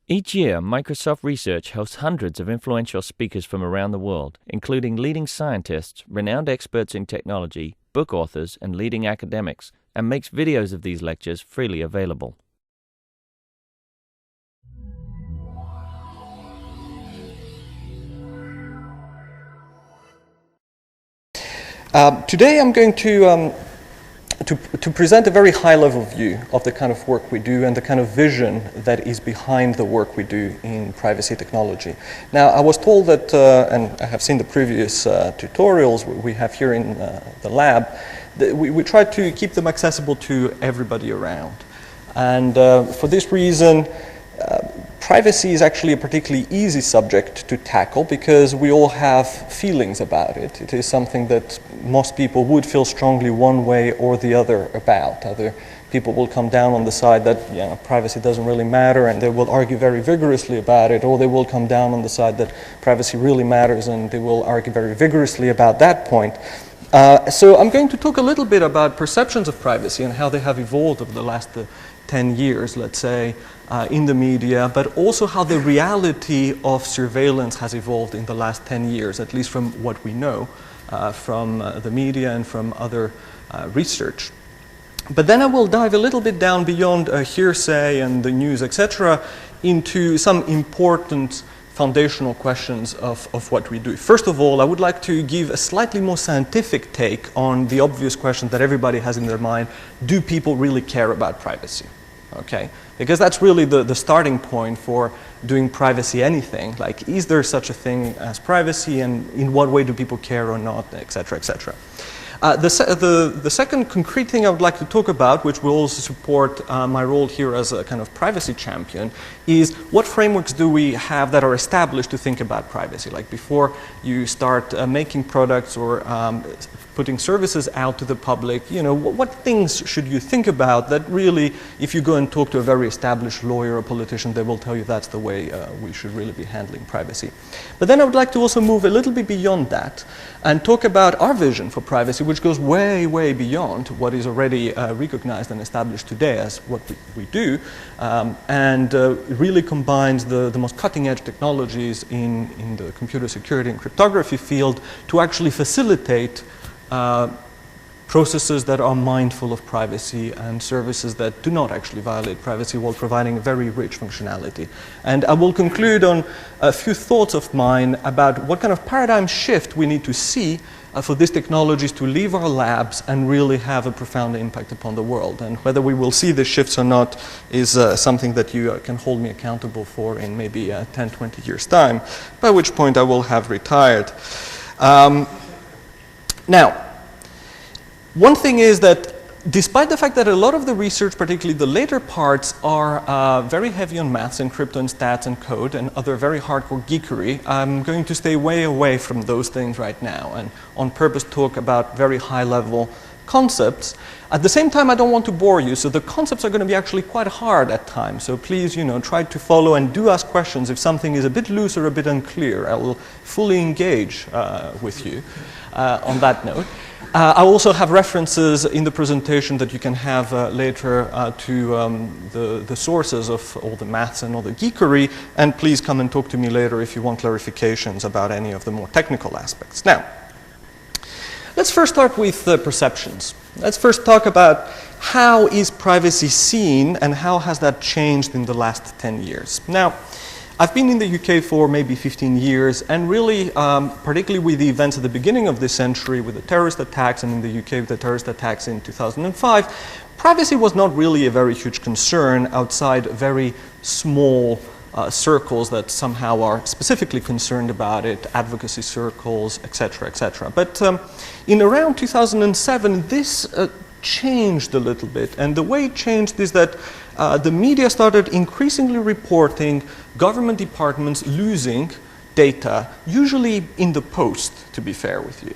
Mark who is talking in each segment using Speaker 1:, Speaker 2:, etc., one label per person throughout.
Speaker 1: Each year, Microsoft Research hosts hundreds of influential speakers from around the world, including leading scientists, renowned experts in technology, book authors, and leading academics, and makes videos of these lectures freely available.
Speaker 2: Today I'm going to present a very high-level view of the kind of work we do and the kind of vision that is behind the work we do in privacy technology. Now, I was told that, and I have seen the previous tutorials we have here in the lab, that we try to keep them accessible to everybody around. And for this reason, privacy is actually a particularly easy subject to tackle because we all have feelings about it. It is something that most people would feel strongly one way or the other about. Other people will come down on the side that privacy doesn't really matter and they will argue very vigorously about it, or they will come down on the side that privacy really matters and they will argue very vigorously about that point. So I'm going to talk a little bit about perceptions of privacy and how they have evolved over the last 10 years, let's say, in the media, but also how the reality of surveillance has evolved in the last 10 years, at least from what we know from the media and from other research. But then I will dive a little bit down beyond hearsay and the news, etc., into some important foundational questions of what we do. First of all, I would like to give a slightly more scientific take on the obvious question that everybody has in their mind: do people really care about privacy? Okay, because that's really the starting point for doing privacy anything. Like, is there such a thing as privacy, and in what way do people care or not, etc., etc. The second concrete thing I would like to talk about, which will also support my role here as a kind of privacy champion, is what frameworks do we have that are established to think about privacy? Like, before you start making products or putting services out to the public, what things should you think about that really, if you go and talk to a very established lawyer or politician, they will tell you that's the way we should really be handling privacy. But then I would like to also move a little bit beyond that and talk about our vision for privacy, which goes way, way beyond what is already recognized and established today as what we do, and really combines the most cutting-edge technologies in the computer security and cryptography field to actually facilitate processes that are mindful of privacy and services that do not actually violate privacy while providing very rich functionality. And I will conclude on a few thoughts of mine about what kind of paradigm shift we need to see for these technologies to leave our labs and really have a profound impact upon the world. And whether we will see these shifts or not is something that you can hold me accountable for in maybe 10, 20 years' time, by which point I will have retired. Now, one thing is that despite the fact that a lot of the research, particularly the later parts, are very heavy on maths and crypto and stats and code and other very hardcore geekery, I'm going to stay way away from those things right now and on purpose talk about very high-level concepts. At the same time, I don't want to bore you, so the concepts are going to be actually quite hard at times. So please, try to follow and do ask questions if something is a bit loose or a bit unclear. I will fully engage with you on that note. I also have references in the presentation that you can have later to the sources of all the maths and all the geekery, and please come and talk to me later if you want clarifications about any of the more technical aspects. Now, let's first start with perceptions. Let's first talk about how is privacy seen and how has that changed in the last 10 years. Now, I've been in the UK for maybe 15 years, and really, particularly with the events at the beginning of this century, with the terrorist attacks, and in the UK with the terrorist attacks in 2005, privacy was not really a very huge concern outside very small circles that somehow are specifically concerned about it, advocacy circles, etc., etc. But in around 2007, this changed a little bit, and the way it changed is that the media started increasingly reporting government departments losing data, usually in the post, to be fair with you.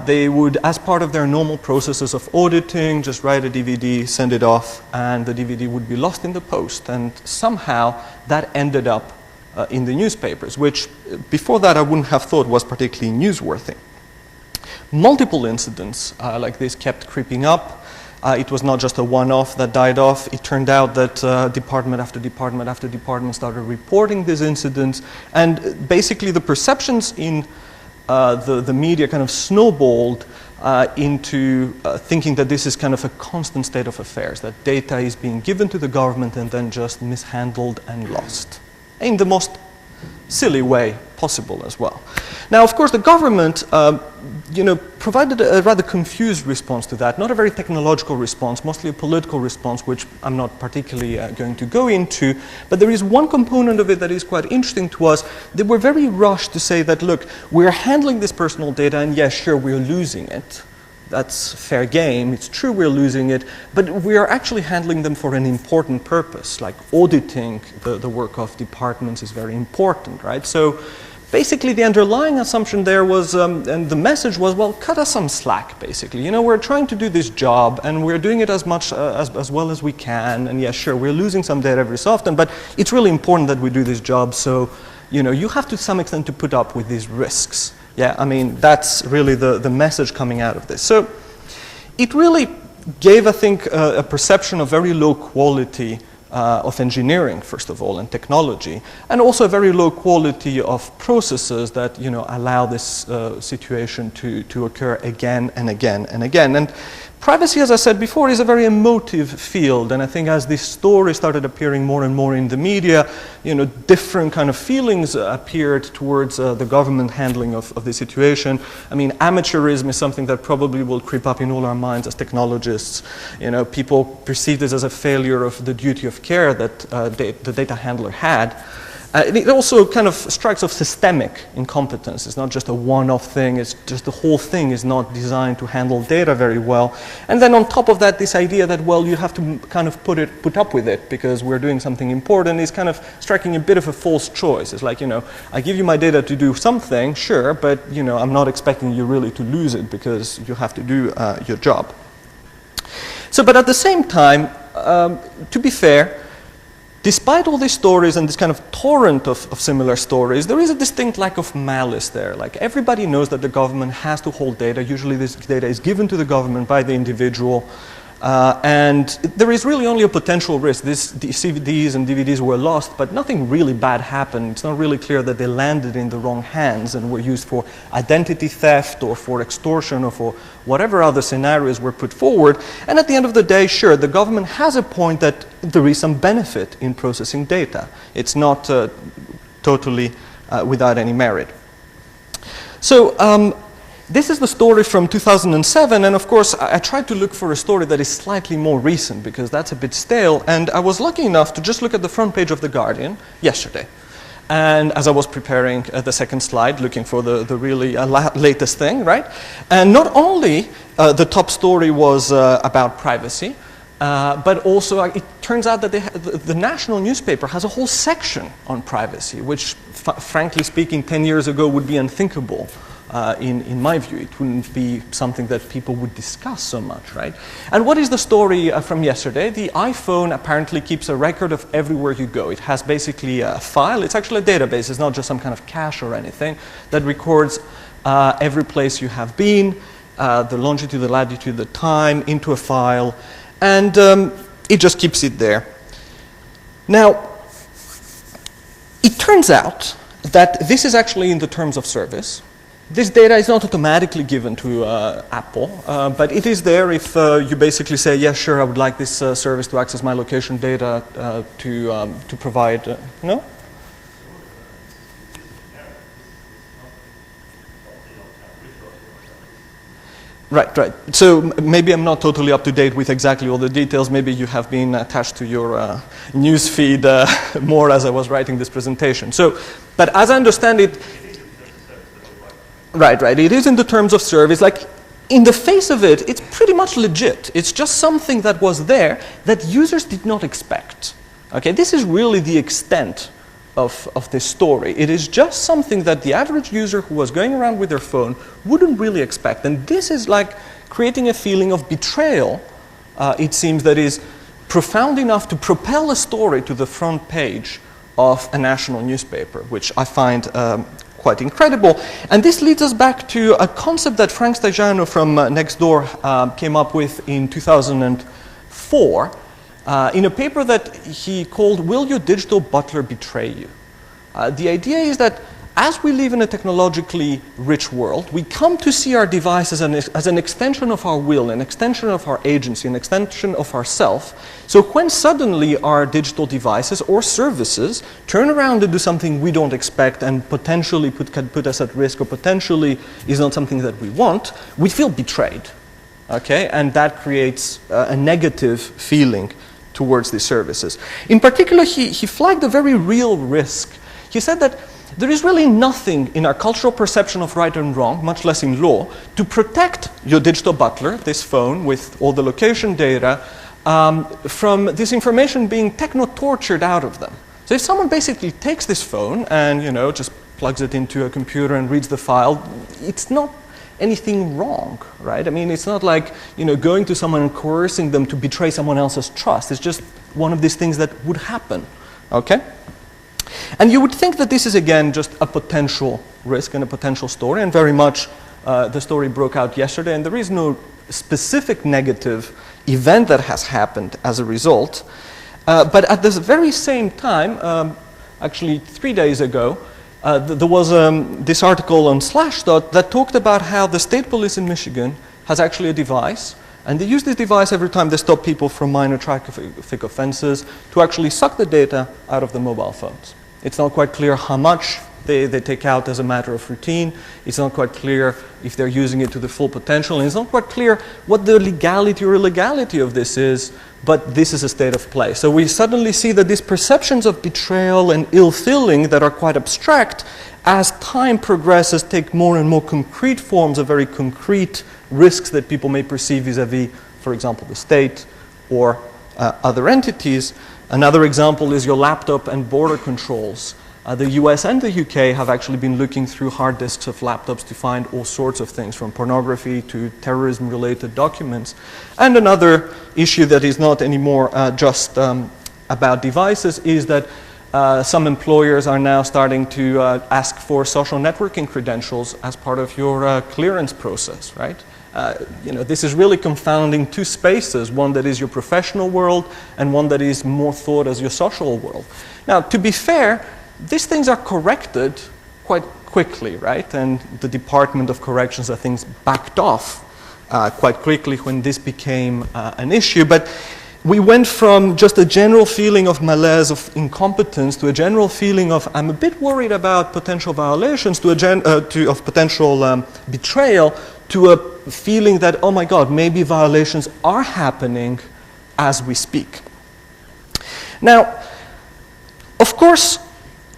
Speaker 2: They would, as part of their normal processes of auditing, just write a DVD, send it off, and the DVD would be lost in the post, and somehow that ended up in the newspapers, which before that I wouldn't have thought was particularly newsworthy. Multiple incidents like this kept creeping up. It was not just a one-off that died off. It turned out that department after department after department started reporting these incidents, and basically the perceptions in the media kind of snowballed into thinking that this is kind of a constant state of affairs, that data is being given to the government and then just mishandled and lost in the most silly way possible as well. Now, of course, the government provided a rather confused response to that, not a very technological response, mostly a political response, which I'm not particularly going to go into, but there is one component of it that is quite interesting to us. They were very rushed to say that, look, we're handling this personal data, and yes, sure, we're losing it. That's fair game. It's true we're losing it, but we are actually handling them for an important purpose, like auditing the work of departments is very important, right? So basically the underlying assumption there was, and the message was, well, cut us some slack, basically. You know, we're trying to do this job, and we're doing it as much, as well as we can, and yeah, sure, we're losing some data every so often, but it's really important that we do this job, so, you know, you have to some extent to put up with these risks. Yeah, I mean, that's really the message coming out of this. So it really gave, I think, a perception of very low quality of engineering, first of all, and technology, and also a very low quality of processes that, you know, allow this situation to occur again and again and again. And privacy, as I said before, is a very emotive field, and I think as this story started appearing more and more in the media, you know, different kind of feelings appeared towards the government handling of the situation. I mean, amateurism is something that probably will creep up in all our minds as technologists. You know, people perceive this as a failure of the duty of care that the data handler had. It also kind of strikes of systemic incompetence. It's not just a one-off thing, it's just the whole thing is not designed to handle data very well. And then on top of that, this idea that, well, you have to kind of put up with it because we're doing something important is kind of striking a bit of a false choice. It's like, you know, I give you my data to do something, sure, but, you know, I'm not expecting you really to lose it because you have to do your job. So, but at the same time, to be fair, despite all these stories and this kind of torrent of similar stories, there is a distinct lack of malice there. Like, everybody knows that the government has to hold data. Usually this data is given to the government by the individual. And there is really only a potential risk. These CDs and DVDs were lost, but nothing really bad happened. It's not really clear that they landed in the wrong hands and were used for identity theft or for extortion or for whatever other scenarios were put forward. And at the end of the day, sure, the government has a point that there is some benefit in processing data. It's not totally without any merit. So, this is the story from 2007, and of course I tried to look for a story that is slightly more recent because that's a bit stale, and I was lucky enough to just look at the front page of The Guardian yesterday. And as I was preparing the second slide, looking for the really latest thing, right? And not only the top story was about privacy, but also it turns out that the national newspaper has a whole section on privacy, which frankly speaking 10 years ago would be unthinkable. In my view, it wouldn't be something that people would discuss so much, right? And what is the story from yesterday? The iPhone apparently keeps a record of everywhere you go. It has basically a file. It's actually a database. It's not just some kind of cache or anything that records every place you have been, the longitude, the latitude, the time, into a file, and it just keeps it there. Now, it turns out that this is actually in the terms of service. This data is not automatically given to Apple, but it is there if you basically say, yes, sure, I would like this service to access my location data to provide, no? Right. So maybe I'm not totally up to date with exactly all the details. Maybe you have been attached to your news feed more as I was writing this presentation. So, but as I understand it, Right. It is in the terms of service. Like, in the face of it, it's pretty much legit. It's just something that was there that users did not expect. Okay, this is really the extent of this story. It is just something that the average user who was going around with their phone wouldn't really expect. And this is like creating a feeling of betrayal, it seems, that is profound enough to propel a story to the front page of a national newspaper, which I find quite incredible. And this leads us back to a concept that Frank Stagiano from Nextdoor came up with in 2004 in a paper that he called "Will Your Digital Butler Betray You?" The idea is that as we live in a technologically rich world, we come to see our devices as an extension of our will, an extension of our agency, an extension of ourself. So when suddenly our digital devices or services turn around and do something we don't expect and potentially can put us at risk, or potentially is not something that we want, we feel betrayed. Okay? And that creates a negative feeling towards these services. In particular, he flagged a very real risk. He said that there is really nothing in our cultural perception of right and wrong, much less in law, to protect your digital butler, this phone with all the location data, from this information being techno-tortured out of them. So if someone basically takes this phone and, just plugs it into a computer and reads the file, it's not anything wrong, right? I mean, it's not like, going to someone and coercing them to betray someone else's trust. It's just one of these things that would happen, okay? And you would think that this is, again, just a potential risk and a potential story, and very much the story broke out yesterday, and there is no specific negative event that has happened as a result. But at this very same time, actually 3 days ago, there was this article on Slashdot that talked about how the state police in Michigan has actually a device, and they use this device every time they stop people from minor traffic offenses to actually suck the data out of the mobile phones. It's not quite clear how much they take out as a matter of routine. It's not quite clear if they're using it to the full potential. And it's not quite clear what the legality or illegality of this is, but this is a state of play. So we suddenly see that these perceptions of betrayal and ill-feeling that are quite abstract, as time progresses, take more and more concrete forms of very concrete risks that people may perceive vis-a-vis, for example, the state or other entities. Another example is your laptop and border controls. The US and the UK have actually been looking through hard disks of laptops to find all sorts of things, from pornography to terrorism-related documents. And another issue that is not anymore just about devices is that some employers are now starting to ask for social networking credentials as part of your clearance process, right? This is really confounding two spaces, one that is your professional world and one that is more thought as your social world. Now, to be fair, these things are corrected quite quickly, right? And the Department of Corrections, I think, backed off quite quickly when this became an issue. But we went from just a general feeling of malaise, of incompetence, to a general feeling of, I'm a bit worried about potential violations, to of potential betrayal, to a feeling that, oh my God, maybe violations are happening as we speak. Now, of course,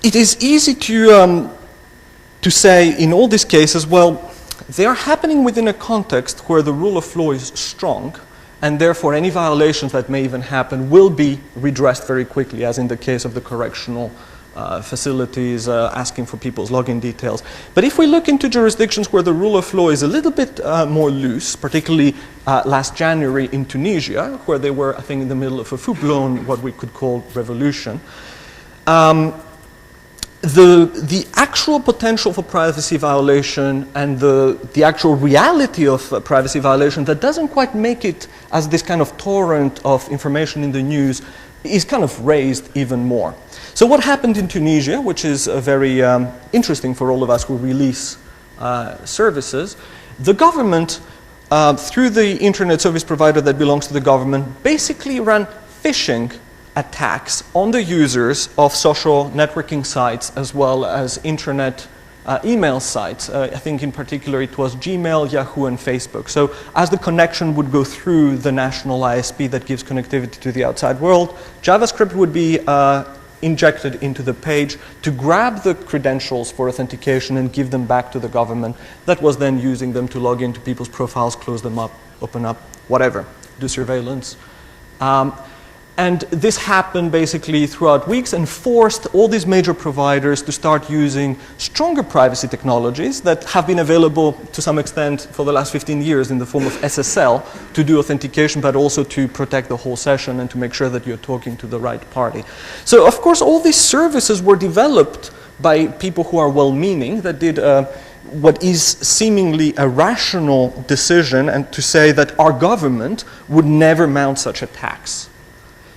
Speaker 2: it is easy to say in all these cases, well, they are happening within a context where the rule of law is strong, and therefore any violations that may even happen will be redressed very quickly, as in the case of the correctional facilities asking for people's login details. But if we look into jurisdictions where the rule of law is a little bit more loose, particularly last January in Tunisia, where they were, I think, in the middle of a full-blown, what we could call revolution, the actual potential for privacy violation and the actual reality of privacy violation that doesn't quite make it as this kind of torrent of information in the news is kind of raised even more. So what happened in Tunisia, which is very interesting for all of us who release services, the government, through the internet service provider that belongs to the government, basically ran phishing attacks on the users of social networking sites as well as internet email sites. I think in particular it was Gmail, Yahoo, and Facebook. So as the connection would go through the national ISP that gives connectivity to the outside world, JavaScript would be injected into the page to grab the credentials for authentication and give them back to the government. That was then using them to log into people's profiles, close them up, open up, whatever, do surveillance. And this happened basically throughout weeks and forced all these major providers to start using stronger privacy technologies that have been available to some extent for the last 15 years in the form of SSL to do authentication, but also to protect the whole session and to make sure that you're talking to the right party. So, of course, all these services were developed by people who are well-meaning that did what is seemingly a rational decision, and to say that our government would never mount such a tax.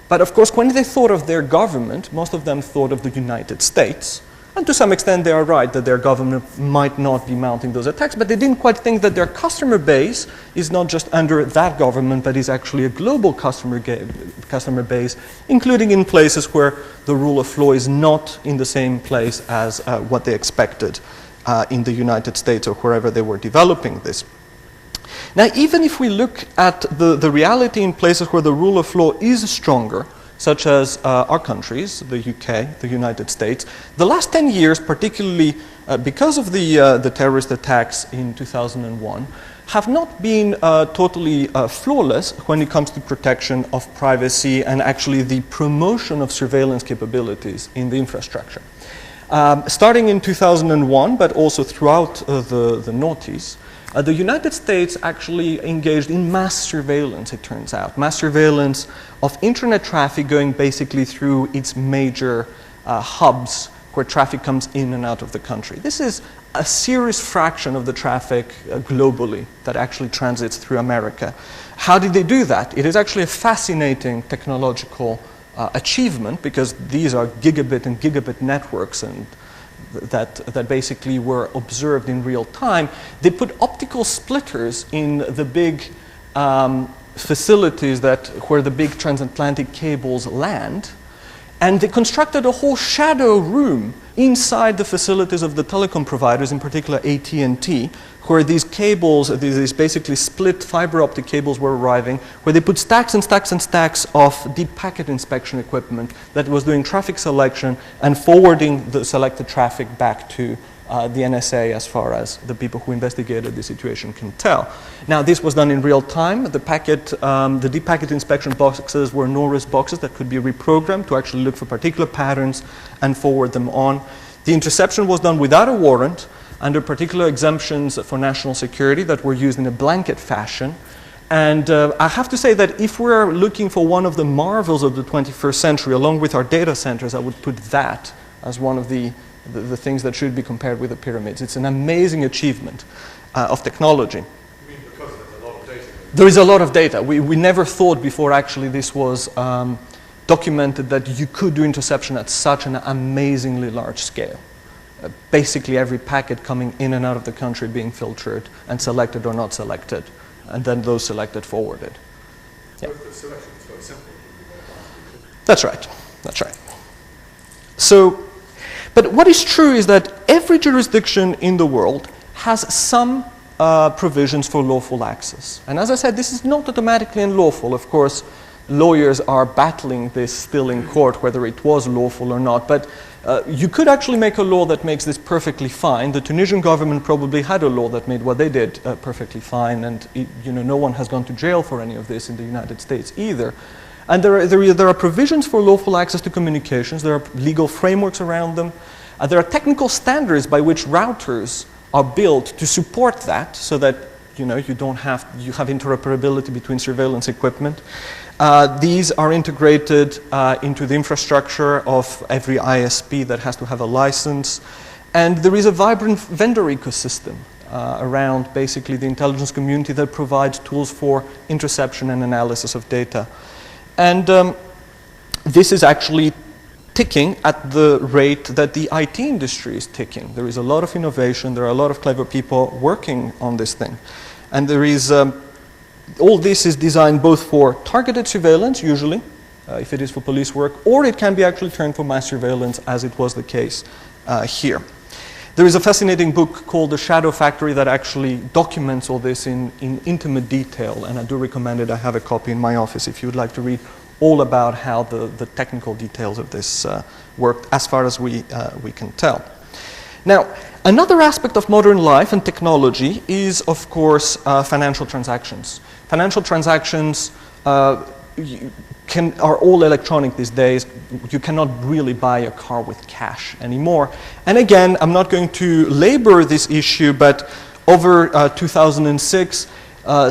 Speaker 2: But of course, when they thought of their government, most of them thought of the United States. And to some extent, they are right that their government might not be mounting those attacks, but they didn't quite think that their customer base is not just under that government, but is actually a global customer base, including in places where the rule of law is not in the same place as what they expected in the United States or wherever they were developing this. Now, even if we look at the reality in places where the rule of law is stronger, such as our countries, the UK, the United States, the last 10 years, particularly because of the terrorist attacks in 2001, have not been totally flawless when it comes to protection of privacy and actually the promotion of surveillance capabilities in the infrastructure. Starting in 2001, but also throughout the noughties, the United States actually engaged in mass surveillance, it turns out. Mass surveillance of internet traffic going basically through its major hubs where traffic comes in and out of the country. This is a serious fraction of the traffic globally that actually transits through America. How did they do that? It is actually a fascinating technological achievement, because these are gigabit and gigabit networks and that basically were observed in real time. They put optical splitters in the big facilities where the big transatlantic cables land, and they constructed a whole shadow room inside the facilities of the telecom providers, in particular AT&T, where these cables, these basically split fiber optic cables were arriving, where they put stacks and stacks and stacks of deep packet inspection equipment that was doing traffic selection and forwarding the selected traffic back to the NSA, as far as the people who investigated the situation can tell. Now, this was done in real time. The deep packet inspection boxes were no-risk boxes that could be reprogrammed to actually look for particular patterns and forward them on. The interception was done without a warrant, under particular exemptions for national security that were used in a blanket fashion. And I have to say that if we're looking for one of the marvels of the 21st century, along with our data centers, I would put that as one of the things that should be compared with the pyramids. It's an amazing achievement of technology.
Speaker 3: You mean because there's a lot of data?
Speaker 2: There is a lot of data. We never thought before actually this was documented that you could do interception at such an amazingly large scale. Basically every packet coming in and out of the country being filtered and selected or not selected, and then those selected forwarded. Yeah.
Speaker 3: The selection is very simple.
Speaker 2: That's right. That's right. So, but what is true is that every jurisdiction in the world has some provisions for lawful access. And as I said, this is not automatically unlawful. Of course, lawyers are battling this still in court, whether it was lawful or not. But you could actually make a law that makes this perfectly fine. The Tunisian government probably had a law that made what they did perfectly fine, and no one has gone to jail for any of this in the United States either. And there are provisions for lawful access to communications. There are legal frameworks around them. There are technical standards by which routers are built to support that, so that you have interoperability between surveillance equipment. These are integrated into the infrastructure of every ISP that has to have a license. And there is a vibrant vendor ecosystem around basically the intelligence community that provides tools for interception and analysis of data. And this is actually ticking at the rate that the IT industry is ticking. There is a lot of innovation. There are a lot of clever people working on this thing. And there is all this is designed both for targeted surveillance, usually, if it is for police work, or it can be actually turned for mass surveillance, as it was the case here. There is a fascinating book called The Shadow Factory that actually documents all this in intimate detail, and I do recommend it. I have a copy in my office if you would like to read all about how the technical details of this worked, as far as we can tell. Now, another aspect of modern life and technology is, of course, financial transactions. Financial transactions are all electronic these days. You cannot really buy a car with cash anymore. And again, I'm not going to labor this issue, but over 2006,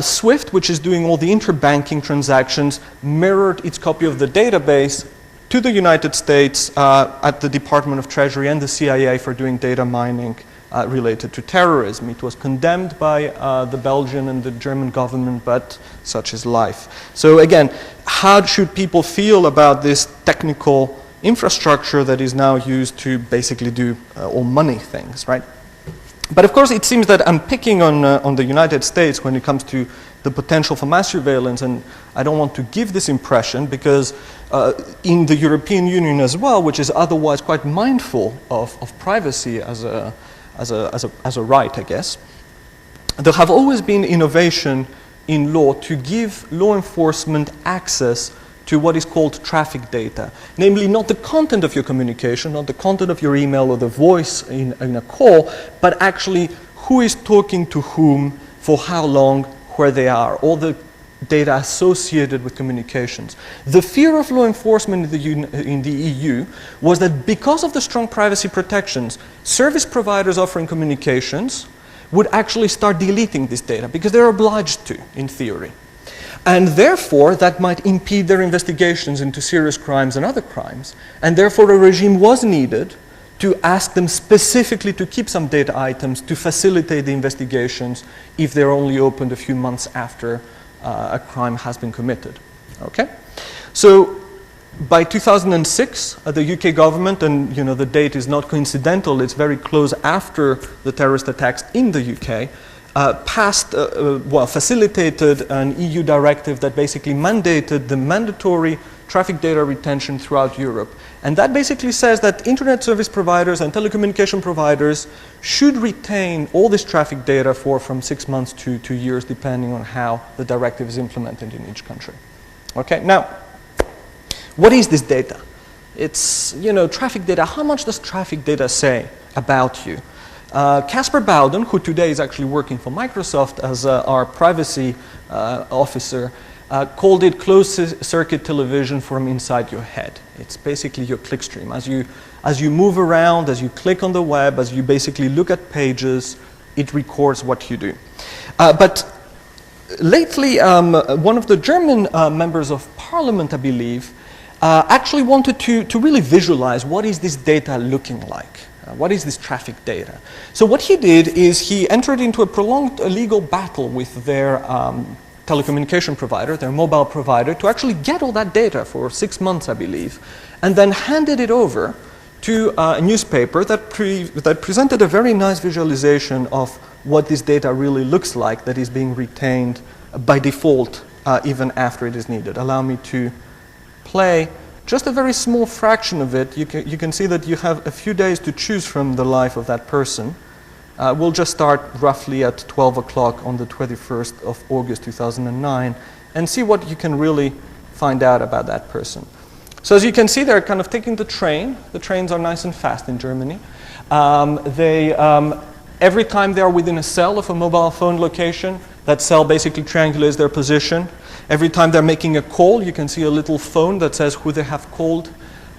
Speaker 2: SWIFT, which is doing all the interbanking transactions, mirrored its copy of the database to the United States at the Department of Treasury and the CIA for doing data mining related to terrorism. It was condemned by the Belgian and the German government, but such is life. So again, how should people feel about this technical infrastructure that is now used to basically do all money things, right? But of course, it seems that I'm picking on the United States when it comes to the potential for mass surveillance, and I don't want to give this impression because in the European Union as well, which is otherwise quite mindful of privacy as a right, I guess, there have always been innovation in law to give law enforcement access to what is called traffic data, namely not the content of your communication, not the content of your email or the voice in a call, but actually who is talking to whom, for how long, where they are, all the data associated with communications. The fear of law enforcement in the EU was that because of the strong privacy protections, service providers offering communications would actually start deleting this data because they're obliged to, in theory. And therefore, that might impede their investigations into serious crimes and other crimes. And therefore, a regime was needed to ask them specifically to keep some data items to facilitate the investigations if they're only opened a few months after a crime has been committed. Okay? So, by 2006, the UK government, and the date is not coincidental, it's very close after the terrorist attacks in the UK, facilitated an EU directive that basically mandated the mandatory traffic data retention throughout Europe. And that basically says that internet service providers and telecommunication providers should retain all this traffic data for from 6 months to 2 years, depending on how the directive is implemented in each country. Okay, now, what is this data? It's, traffic data. How much does traffic data say about you? Casper Bowden, who today is actually working for Microsoft as our privacy officer, called it closed-circuit television from inside your head. It's basically your clickstream. As you move around, as you click on the web, as you basically look at pages, it records what you do. But lately, one of the German members of parliament, I believe, actually wanted to really visualize what is this data looking like. What is this traffic data? So what he did is he entered into a prolonged legal battle with their telecommunication provider, their mobile provider, to actually get all that data for 6 months, I believe, and then handed it over to a newspaper that presented a very nice visualization of what this data really looks like that is being retained by default even after it is needed. Allow me to play just a very small fraction of it. You can see that you have a few days to choose from the life of that person. We'll just start roughly at 12 o'clock on the 21st of August 2009 and see what you can really find out about that person. So as you can see, they're kind of taking the train. The trains are nice and fast in Germany. Every time they are within a cell of a mobile phone location, that cell basically triangulates their position. Every time they're making a call, you can see a little phone that says who they have called.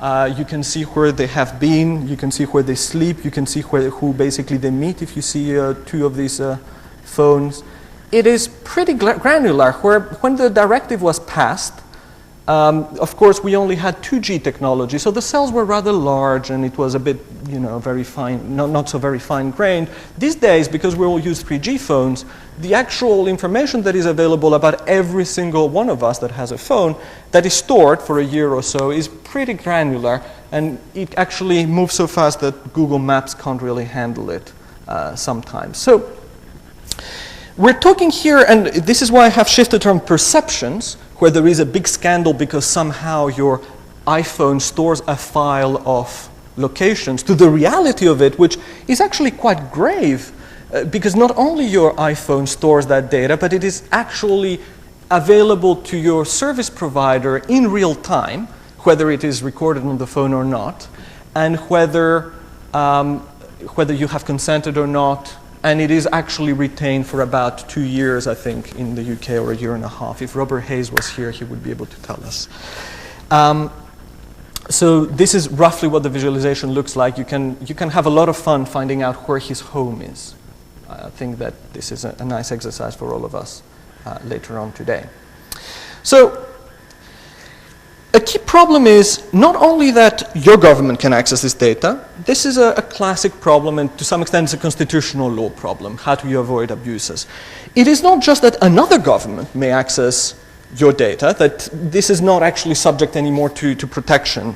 Speaker 2: You can see where they have been. You can see where they sleep. You can see who basically they meet if you see 2 of these phones. It is pretty granular. When the directive was passed, of course, we only had 2G technology, so the cells were rather large, and it was a bit, very fine, not so very fine-grained. These days, because we all use 3G phones, the actual information that is available about every single one of us that has a phone that is stored for a year or so is pretty granular, and it actually moves so fast that Google Maps can't really handle it sometimes. So we're talking here, and this is why I have shifted from perceptions, where there is a big scandal because somehow your iPhone stores a file of locations, to the reality of it, which is actually quite grave, because not only your iPhone stores that data, but it is actually available to your service provider in real time, whether it is recorded on the phone or not, and whether you have consented or not. And it is actually retained for about 2 years, I think, in the UK, or a year and a half. If Robert Hayes was here, he would be able to tell us. So this is roughly what the visualization looks like. You can have a lot of fun finding out where his home is. I think that this is a nice exercise for all of us later on today. So A key problem is not only that your government can access this data, this is a classic problem, and to some extent it's a constitutional law problem. How do you avoid abuses? It is not just that another government may access your data, that this is not actually subject anymore to protection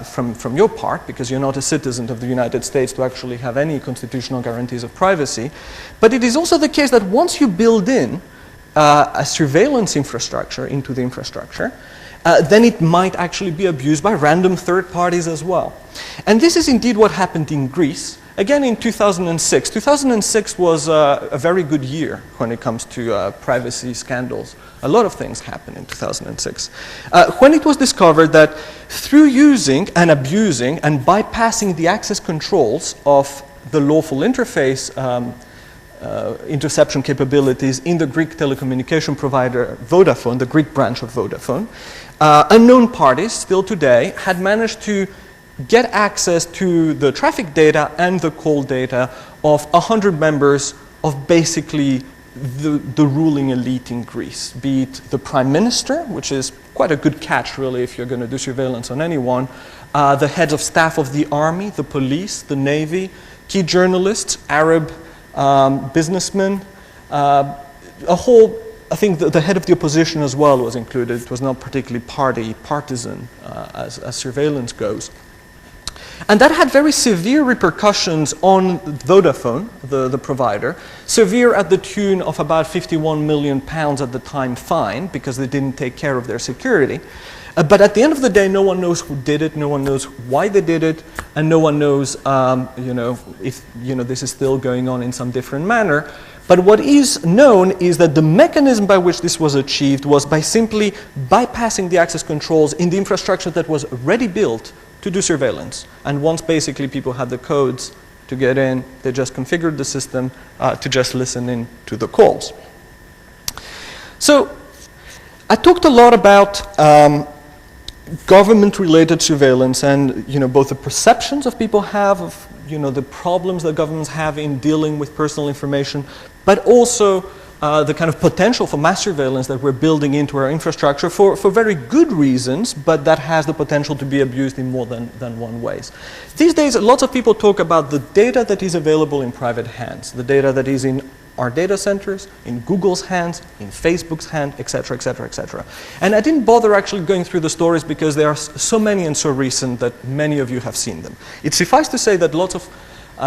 Speaker 2: from your part, because you're not a citizen of the United States to actually have any constitutional guarantees of privacy. But it is also the case that once you build in a surveillance infrastructure into the infrastructure, then it might actually be abused by random third parties as well. And this is indeed what happened in Greece. Again, in 2006. 2006 was a very good year when it comes to privacy scandals. A lot of things happened in 2006. When it was discovered that through using and abusing and bypassing the access controls of the lawful interface interception capabilities in the Greek telecommunication provider Vodafone, the Greek branch of Vodafone, unknown parties still today had managed to get access to the traffic data and the call data of 100 members of basically the ruling elite in Greece, be it the prime minister, which is quite a good catch really if you're going to do surveillance on anyone, the heads of staff of the army, the police, the navy, key journalists, Arab businessmen, a whole, I think the head of the opposition as well was included. It was not particularly partisan as surveillance goes. And that had very severe repercussions on Vodafone, the provider, severe at the tune of about £51 million at the time fine because they didn't take care of their security. But at the end of the day, no one knows who did it, no one knows why they did it, and no one knows if this is still going on in some different manner. But what is known is that the mechanism by which this was achieved was by simply bypassing the access controls in the infrastructure that was already built to do surveillance. And once basically people had the codes to get in, they just configured the system to just listen in to the calls. So I talked a lot about government-related surveillance and both the perceptions of people have of the problems that governments have in dealing with personal information, but also the kind of potential for mass surveillance that we're building into our infrastructure for very good reasons, but that has the potential to be abused in more than one ways. These days, lots of people talk about the data that is available in private hands, the data that is in our data centers, in Google's hands, in Facebook's hand, etc., etc., etc. And I didn't bother actually going through the stories because they are so many and so recent that many of you have seen them. It suffices to say that lots of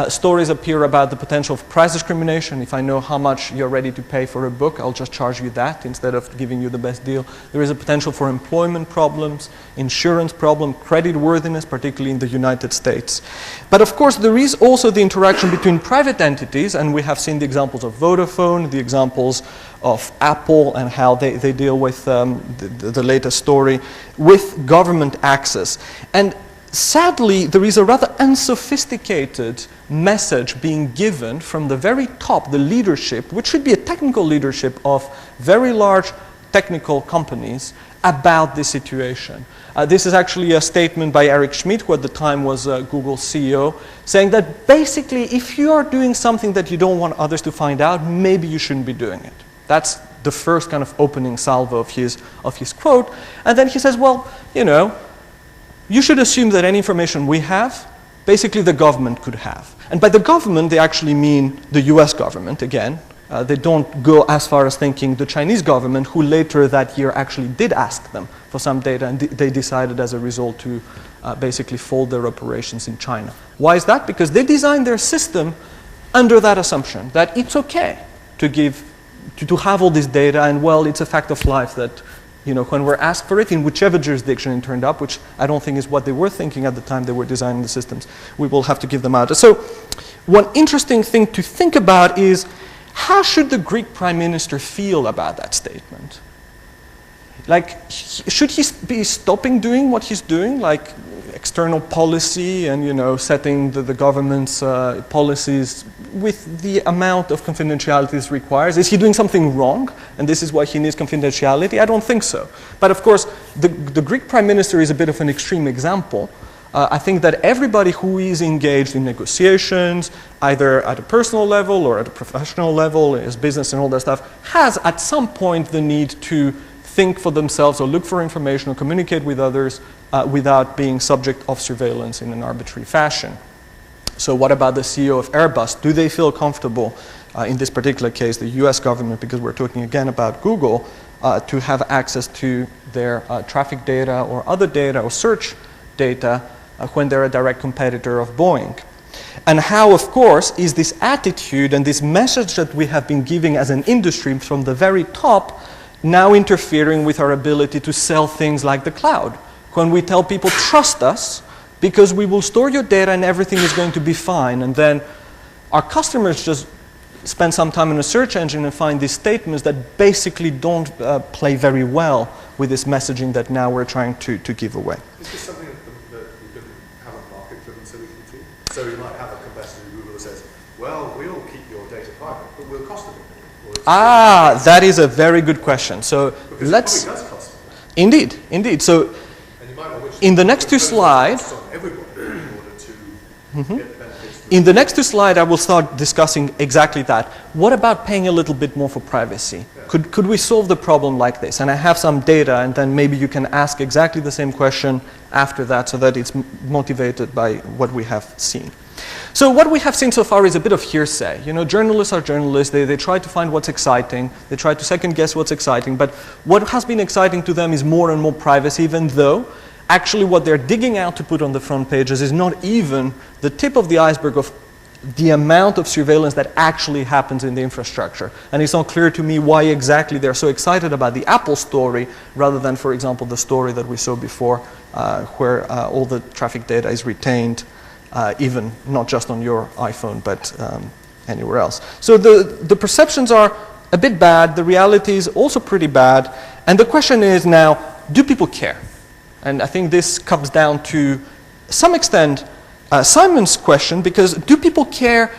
Speaker 2: stories appear about the potential of price discrimination. If I know how much you're ready to pay for a book, I'll just charge you that instead of giving you the best deal. There is a potential for employment problems, insurance problem, credit worthiness, particularly in the United States. But of course, there is also the interaction between private entities, and we have seen the examples of Vodafone, the examples of Apple, and how they deal with the latest story, with government access. And sadly, there is a rather unsophisticated message being given from the very top, the leadership, which should be a technical leadership of very large technical companies, about this situation. This is actually a statement by Eric Schmidt, who at the time was Google's CEO, saying that basically if you are doing something that you don't want others to find out, maybe you shouldn't be doing it. That's the first kind of opening salvo of his quote. And then he says, well, you should assume that any information we have, basically the government could have. And by the government, they actually mean the US government, again. They don't go as far as thinking the Chinese government, who later that year actually did ask them for some data, and they decided as a result to basically fold their operations in China. Why is that? Because they designed their system under that assumption, that it's okay to have all this data, and well, it's a fact of life that when we're asked for it, in whichever jurisdiction it turned up, which I don't think is what they were thinking at the time they were designing the systems, we will have to give them out. So one interesting thing to think about is, how should the Greek prime minister feel about that statement? Like, should he be stopping doing what he's doing, like external policy and setting the government's policies with the amount of confidentiality this requires? Is he doing something wrong, and this is why he needs confidentiality? I don't think so. But of course, the Greek prime minister is a bit of an extreme example. I think that everybody who is engaged in negotiations, either at a personal level or at a professional level, as business and all that stuff, has at some point the need to think for themselves or look for information or communicate with others without being subject of surveillance in an arbitrary fashion. So what about the CEO of Airbus? Do they feel comfortable, in this particular case, the US government, because we're talking again about Google, to have access to their traffic data or other data or search data when they're a direct competitor of Boeing? And how, of course, is this attitude and this message that we have been giving as an industry from the very top now interfering with our ability to sell things like the cloud? When we tell people, trust us, because we will store your data and everything is going to be fine, and then our customers just spend some time in a search engine and find these statements that basically don't play very well with this messaging that now we're trying to give away.
Speaker 3: Is this something that you can have a market-driven solution to? So you might have a competitor in Google that says, well, we'll keep your data private, but we'll cost a bit more.
Speaker 2: That is a very good question. So
Speaker 3: because
Speaker 2: let's...
Speaker 3: it probably does cost
Speaker 2: Indeed, indeed. So
Speaker 3: and you might not wish
Speaker 2: in the next two slides...
Speaker 3: on everybody in order to get the benefits.
Speaker 2: In the next two slides, I will start discussing exactly that. What about paying a little bit more for privacy?
Speaker 3: Yeah.
Speaker 2: Could we solve the problem like this? And I have some data, and then maybe you can ask exactly the same question after that so that it's motivated by what we have seen. So what we have seen so far is a bit of hearsay. You know, journalists are journalists. They try to find what's exciting. They try to second guess what's exciting. But what has been exciting to them is more and more privacy, even though actually what they're digging out to put on the front pages is not even the tip of the iceberg of the amount of surveillance that actually happens in the infrastructure. And it's not clear to me why exactly they're so excited about the Apple story rather than, for example, the story that we saw before where all the traffic data is retained, even not just on your iPhone, but anywhere else. So the perceptions are a bit bad. The reality is also pretty bad. And the question is now, do people care? And I think this comes down to some extent Simon's question, because do people care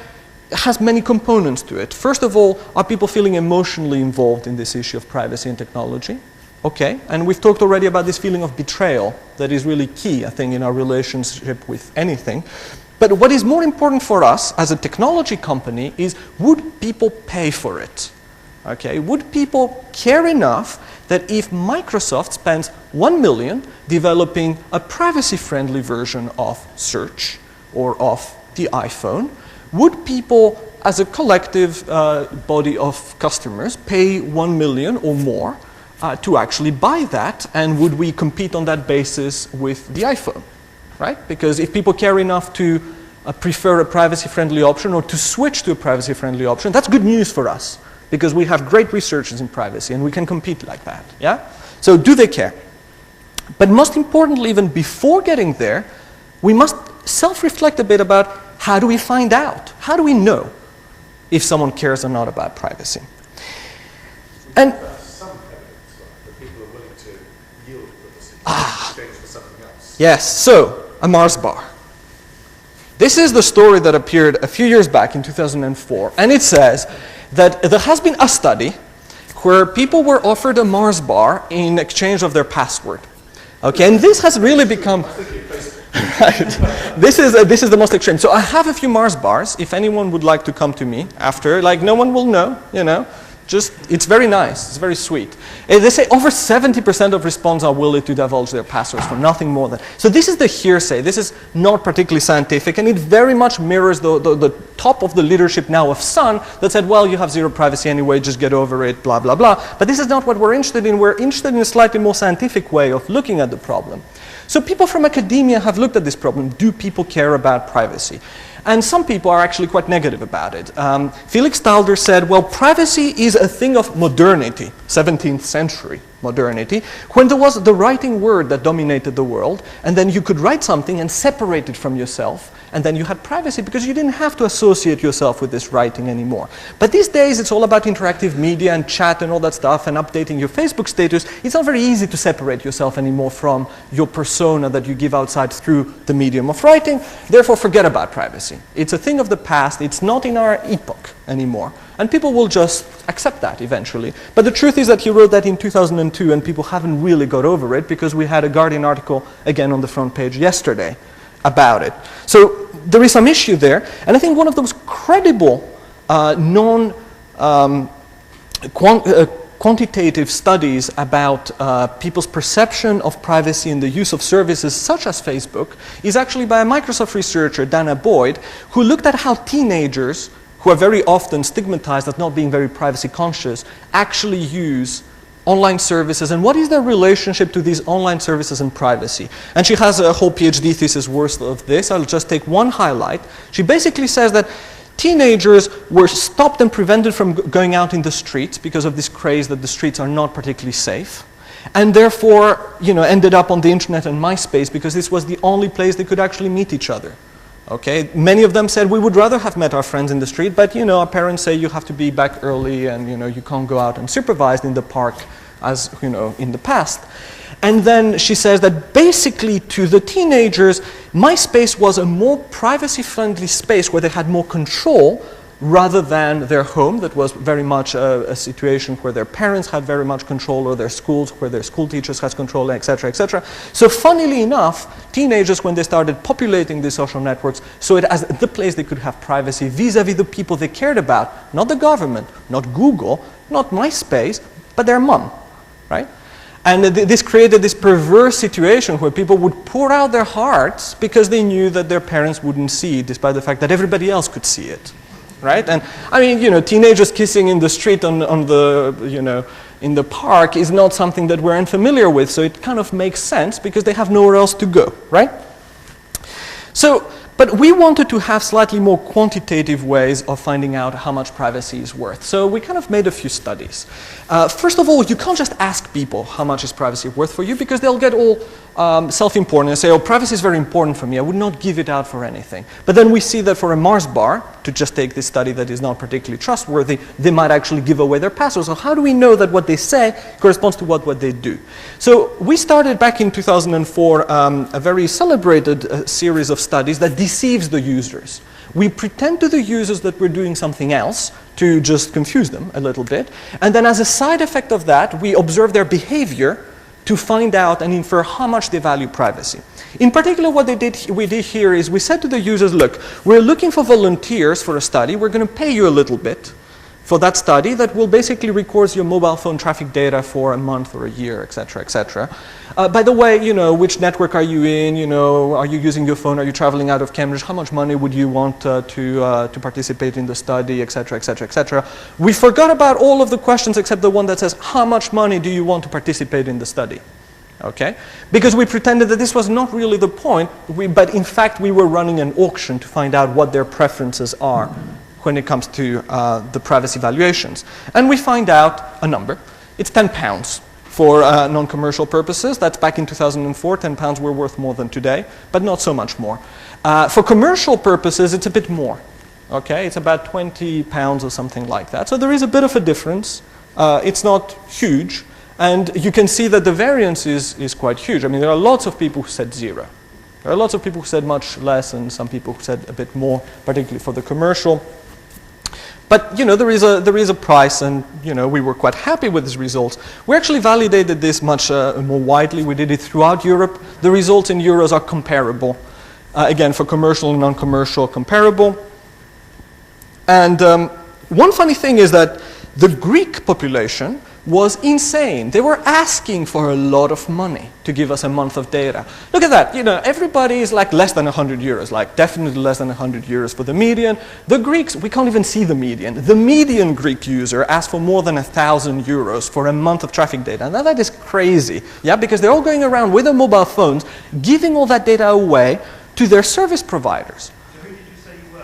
Speaker 2: has many components to it. First of all, are people feeling emotionally involved in this issue of privacy and technology? Okay, and we've talked already about this feeling of betrayal that is really key, I think, in our relationship with anything. But what is more important for us as a technology company is, would people pay for it? Okay, would people care enough that if Microsoft spends $1 million developing a privacy-friendly version of search or of the iPhone, would people, as a collective body of customers, pay $1 million or more to actually buy that? And would we compete on that basis with the iPhone, right? Because if people care enough to prefer a privacy-friendly option or to switch to a privacy-friendly option, that's good news for us, because we have great researchers in privacy and we can compete like that, yeah? So do they care? But most importantly, even before getting there, we must self-reflect a bit about, how do we find out? How do we know if someone cares or not about privacy? And
Speaker 3: some evidence that people are willing to yield privacy in exchange for something else.
Speaker 2: yes, so a Mars bar. This is the story that appeared a few years back in 2004, and it says that there has been a study where people were offered a Mars bar in exchange of their password. Okay, and this has really become... right. This is the most extreme. So I have a few Mars bars. If anyone would like to come to me after, like, no one will know, you know. Just, it's very nice. It's very sweet. And they say over 70% of respondents are willing to divulge their passwords for nothing more than... So this is the hearsay. This is not particularly scientific, and it very much mirrors the top of the leadership now of Sun that said, well, you have zero privacy anyway, just get over it, blah, blah, blah. But this is not what we're interested in. We're interested in a slightly more scientific way of looking at the problem. So people from academia have looked at this problem. Do people care about privacy? And some people are actually quite negative about it. Felix Stalder said, well, privacy is a thing of modernity, 17th century modernity, when there was the writing word that dominated the world, and then you could write something and separate it from yourself, and then you had privacy because you didn't have to associate yourself with this writing anymore. But these days it's all about interactive media and chat and all that stuff and updating your Facebook status. It's not very easy to separate yourself anymore from your persona that you give outside through the medium of writing. Therefore, forget about privacy. It's a thing of the past. It's not in our epoch anymore. And people will just accept that eventually. But the truth is that he wrote that in 2002, and people haven't really got over it, because we had a Guardian article again on the front page yesterday about it. So there is some issue there, and I think one of those credible quantitative studies about people's perception of privacy and the use of services such as Facebook is actually by a Microsoft researcher, Dana Boyd, who looked at how teenagers, who are very often stigmatized as not being very privacy conscious, actually use online services and what is their relationship to these online services and privacy. And she has a whole PhD thesis worth of this. I'll just take one highlight. She basically says that teenagers were stopped and prevented from going out in the streets because of this craze that the streets are not particularly safe, and therefore, ended up on the internet and MySpace because this was the only place they could actually meet each other. Okay, many of them said we would rather have met our friends in the street, but our parents say you have to be back early and you can't go out unsupervised in the park as in the past. And then she says that basically to the teenagers, MySpace was a more privacy-friendly space where they had more control rather than their home. That was very much a situation where their parents had very much control, or their schools where their school teachers had control, etc., etc. So funnily enough, teenagers, when they started populating these social networks, saw it as the place they could have privacy vis-a-vis the people they cared about, not the government, not Google, not MySpace, but their mom, right? And this created this perverse situation where people would pour out their hearts because they knew that their parents wouldn't see it, despite the fact that everybody else could see it, right? And I mean, teenagers kissing in the street in the park is not something that we're unfamiliar with, so it kind of makes sense because they have nowhere else to go, right? So, but we wanted to have slightly more quantitative ways of finding out how much privacy is worth. So we kind of made a few studies. First of all, you can't just ask people how much is privacy worth for you because they'll get all self-important and say, oh, privacy is very important for me. I would not give it out for anything. But then we see that for a Mars bar, to just take this study that is not particularly trustworthy, they might actually give away their passwords. So how do we know that what they say corresponds to what they do? So we started back in 2004 a very celebrated series of studies that deceives the users. We pretend to the users that we're doing something else to just confuse them a little bit. And then as a side effect of that, we observe their behavior to find out and infer how much they value privacy. In particular, what we did here is we said to the users, look, we're looking for volunteers for a study. We're going to pay you a little bit for that study that will basically record your mobile phone traffic data for a month or a year, etc., etc. By the way, which network are you in? Are you using your phone? Are you traveling out of Cambridge? How much money would you want to participate in the study, etc., etc., etc. We forgot about all of the questions except the one that says, how much money do you want to participate in the study? Okay? Because we pretended that this was not really the point, but in fact we were running an auction to find out what their preferences are when it comes to the privacy valuations. And we find out a number. It's £10 for non-commercial purposes. That's back in 2004. £10 were worth more than today, but not so much more. For commercial purposes, it's a bit more. Okay, it's about £20 or something like that. So there is a bit of a difference. It's not huge. And you can see that the variance is quite huge. I mean, there are lots of people who said zero. There are lots of people who said much less, and some people who said a bit more, particularly for the commercial. But there is a price, and we were quite happy with these results. We actually validated this much more widely. We did it throughout Europe. The results in euros are comparable. Again, for commercial and non-commercial, comparable. And one funny thing is that the Greek population was insane. They were asking for a lot of money to give us a month of data. Look at that. Everybody is like less than 100 euros, like definitely less than 100 euros for the median. The Greeks, we can't even see the median. The median Greek user asked for more than 1,000 euros for a month of traffic data. Now that is crazy, yeah, because they're all going around with their mobile phones, giving all that data away to their service providers.
Speaker 3: So who did you say you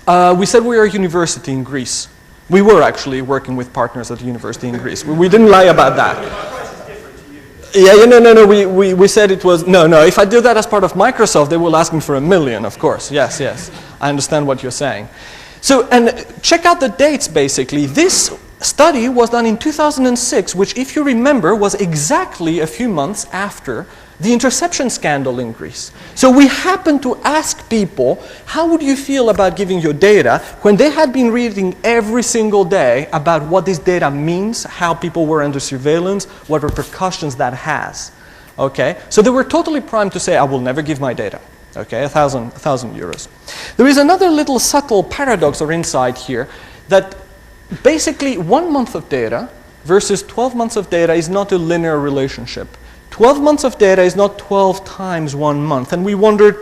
Speaker 3: were?
Speaker 2: We said we are a university in Greece. We were actually working with partners at the university in Greece. We didn't lie about that. Yeah, no. We said it was, no. If I do that as part of Microsoft, they will ask me for $1 million, of course. Yes. I understand what you're saying. So, and check out the dates, basically. This study was done in 2006, which, if you remember, was exactly a few months after the interception scandal in Greece. So we happened to ask people, how would you feel about giving your data, when they had been reading every single day about what this data means, how people were under surveillance, what repercussions that has. Okay? So they were totally primed to say, I will never give my data. Okay, 1,000 euros. There is another little subtle paradox or insight here, that basically 1 month of data versus 12 months of data is not a linear relationship. 12 months of data is not 12 times 1 month. And we wondered,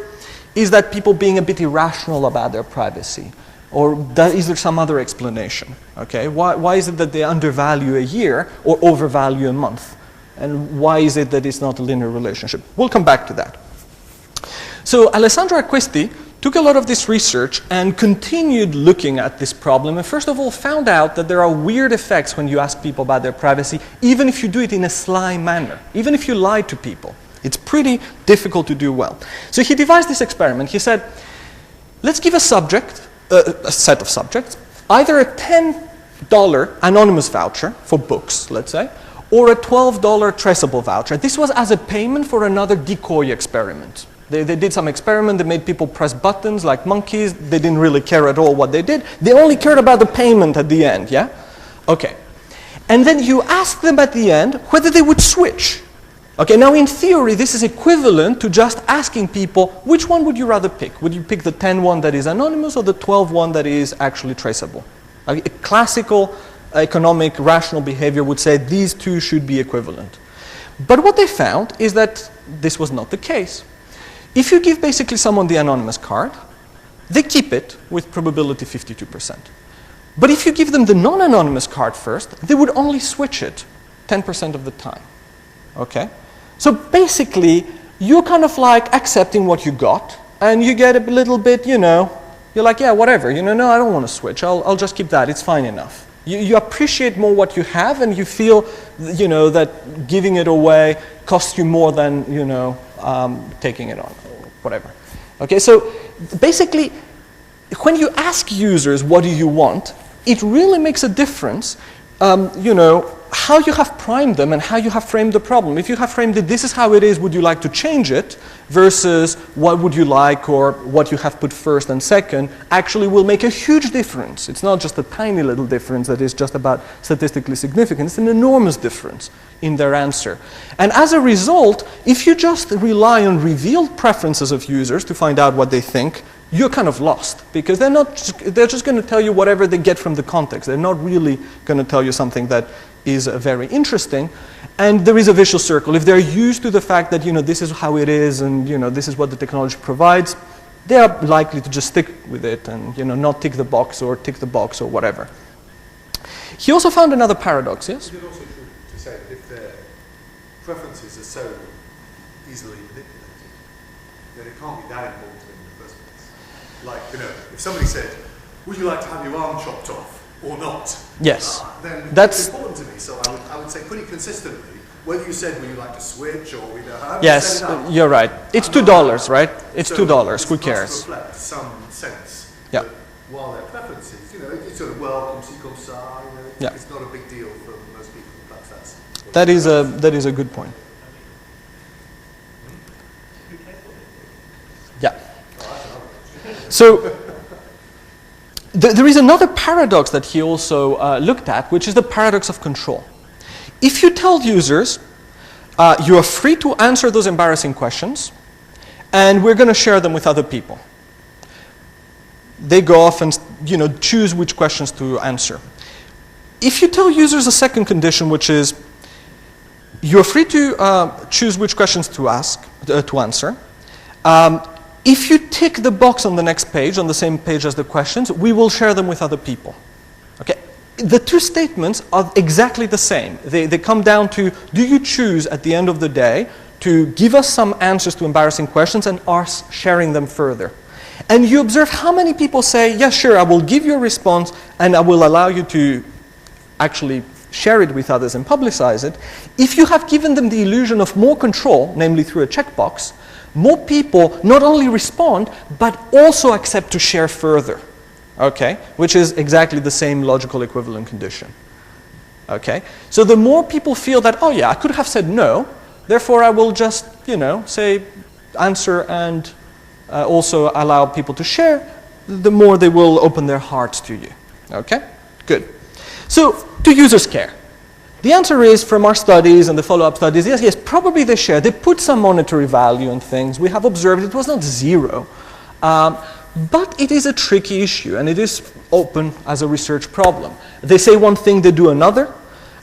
Speaker 2: is that people being a bit irrational about their privacy? Or is there some other explanation? Okay, why is it that they undervalue a year or overvalue a month? And why is it that it's not a linear relationship? We'll come back to that. So Alessandro Acquisti took a lot of this research and continued looking at this problem, and first of all found out that there are weird effects when you ask people about their privacy, even if you do it in a sly manner, even if you lie to people. It's pretty difficult to do well. So he devised this experiment. He said, let's give a subject, a set of subjects, either a $10 anonymous voucher for books, let's say, or a $12 traceable voucher. This was as a payment for another decoy experiment. They did some experiment, they made people press buttons like monkeys. They didn't really care at all what they did. They only cared about the payment at the end, yeah? Okay. And then you ask them at the end whether they would switch. Okay, now in theory, this is equivalent to just asking people, which one would you rather pick? Would you pick the 10 one that is anonymous or the 12 one that is actually traceable? A classical economic rational behavior would say these two should be equivalent. But what they found is that this was not the case. If you give basically someone the anonymous card, they keep it with probability 52%. But if you give them the non-anonymous card first, they would only switch it 10% of the time. Okay? So basically, you're kind of like accepting what you got, and you get a little bit, you know, you're like, yeah, whatever, you know, no, I don't want to switch, I'll just keep that, it's fine enough. You appreciate more what you have, and you feel, you know, that giving it away costs you more than, you know, taking it on, or whatever. Okay, so basically, when you ask users what do you want, it really makes a difference, you know, how you have primed them and how you have framed the problem. If you have framed it, this is how it is, would you like to change it, versus what would you like or what you have put first and second, actually will make a huge difference. It's not just a tiny little difference that is just about statistically significant, it's an enormous difference in their answer. And as a result, if you just rely on revealed preferences of users to find out what they think, you're kind of lost, because they're just going to tell you whatever they get from the context. They're not really going to tell you something that is very interesting. And there is a vicious circle. If they're used to the fact that, you know, this is how it is and, you know, this is what the technology provides, they are likely to just stick with it and, you know, not tick the box or tick the box or whatever. He also found another paradox, yes?
Speaker 3: Is it also true to say that if their preferences are so easily manipulated, then it can't be that important to them in the first place? Like, you know, if somebody said, would you like to have your arm chopped off or not?
Speaker 2: Yes.
Speaker 3: Then
Speaker 2: that's
Speaker 3: important to me. So I would say pretty consistently, whether you said would you like to switch or we don't have.
Speaker 2: Yes, you're right. It's $2, right? It's $2. Who cares?
Speaker 3: To reflect some sense.
Speaker 2: Yeah.
Speaker 3: That while their preferences, you know, it's sort of welcome, see, comme ça, you know,
Speaker 2: yeah.
Speaker 3: It's not a big deal for most people. Perhaps that's.
Speaker 2: That is a good point. Yeah. So. There is another paradox that he also looked at, which is the paradox of control. If you tell users, you are free to answer those embarrassing questions, and we're going to share them with other people. They go off and, you know, choose which questions to answer. If you tell users a second condition, which is, you're free to choose which questions to answer, if you tick the box on the next page, on the same page as the questions, we will share them with other people. Okay? The two statements are exactly the same. They come down to, do you choose at the end of the day to give us some answers to embarrassing questions and us sharing them further? And you observe how many people say, yes, sure, I will give you a response and I will allow you to actually share it with others and publicize it. If you have given them the illusion of more control, namely through a checkbox, more people not only respond, but also accept to share further, okay? Which is exactly the same logical equivalent condition, okay? So the more people feel that, oh yeah, I could have said no, therefore I will just, you know, say, answer and also allow people to share, the more they will open their hearts to you, okay? Good. So, do users care? The answer is, from our studies and the follow-up studies, yes, probably they share. They put some monetary value on things. We have observed it was not zero. But it is a tricky issue, and it is open as a research problem. They say one thing, they do another.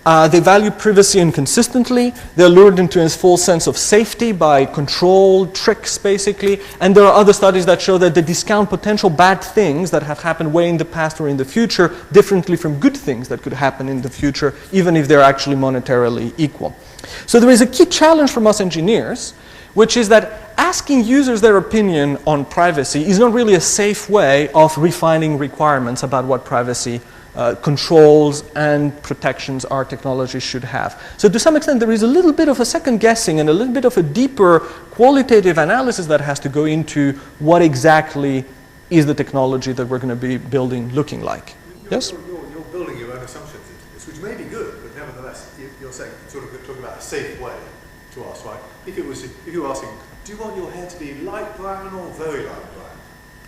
Speaker 2: They value privacy inconsistently. They're lured into a false sense of safety by control tricks, basically. And there are other studies that show that they discount potential bad things that have happened way in the past or in the future differently from good things that could happen in the future, even if they're actually monetarily equal. So there is a key challenge from us engineers, which is that asking users their opinion on privacy is not really a safe way of refining requirements about what privacy controls and protections our technology should have. So to some extent there is a little bit of a second guessing and a little bit of a deeper qualitative analysis that has to go into what exactly is the technology that we're going to be building looking like. Yes?
Speaker 3: You're building your own assumptions into this, which may be good, but nevertheless you're saying, sort of talking about a safe way to ask, right? If you were asking, do you want your hair to be light brown or very light brown?